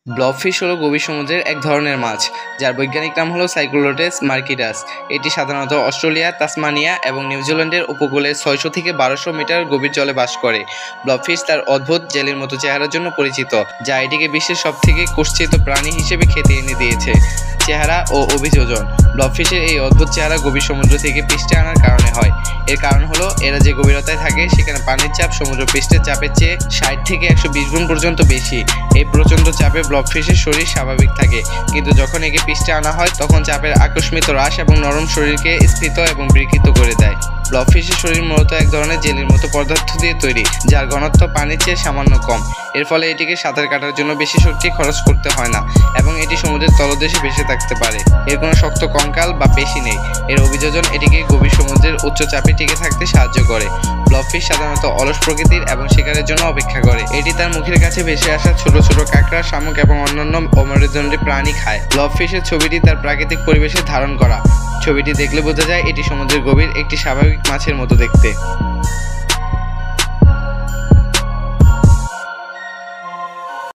ব্লবফিশ হলো গভীর সমুদ্রের এক ধরনের মাছ, যার বৈজ্ঞানিক নাম হলো সাইক্লোলোটেস মার্কিটাস। এটি সাধারণত অস্ট্রেলিয়া, তাসমানিয়া এবং নিউজিল্যান্ডের উপকূলে 600 থেকে 1200 মিটার গভীর জলে বাস করে। ব্লবফিশ তার অদ্ভুত জেলির মতো চেহারার জন্য পরিচিত, যা এটিকে বিশ্বের সবথেকে কুৎসিত প্রাণী হিসেবে খ্যাতি এনে দিয়েছে। চেহারা ও অভিযোজন: ব্লবফিশের এই অদ্ভুত চেহারা গভীর সমুদ্র থেকে পৃষ্ঠে আনার কারণে হয়। এর কারণ হলো এরা যে গভীরতায় থাকে সেখানে পানির চাপ সমুদ্র পৃষ্ঠের চাপের চেয়ে 60 থেকে 120 গুণ পর্যন্ত বেশি। এই প্রচণ্ড চাপে ব্লবফিশের শরীর স্বাভাবিক থাকে, কিন্তু যখন একে পৃষ্ঠে আনা হয় তখন চাপের আকস্মিক হ্রাস এবং নরম শরীরকে স্ফীত এবং বিকৃত করে দেয়। ব্লবফিশের শরীর মূলত এক ধরনের জেলির মতো পদার্থ দিয়ে তৈরি, যার ঘনত্ব পানির চেয়ে সামান্য কম। এর ফলে এটিকে সাঁতার কাটার জন্য বেশি শক্তি খরচ করতে হয় না এবং এটি সমুদ্রের তলদেশে ভেসে থাকতে পারে। এর কোনো শক্ত কঙ্কাল বা পেশি নেই। এর অভিযোজন এটিকে গভীর সমুদ্রের উচ্চ চাপে টিকে থাকতে সাহায্য করে। ব্লবফিশ সাধারণত অলস প্রকৃতির এবং শিকারের জন্য অপেক্ষা করে। এটি তার মুখের কাছে ভেসে আসা ছোট ছোট কাঁকড়া, শামুক এবং অন্যান্য অমেরুদণ্ডী প্রাণী খায়। ব্লবফিশের ছবিটি তার প্রাকৃতিক পরিবেশে ধারণ করা। ছবিটি দেখলে বোঝা যায় এটি সমুদ্রের গভীর একটি স্বাভাবিক মাছের মতো দেখতে।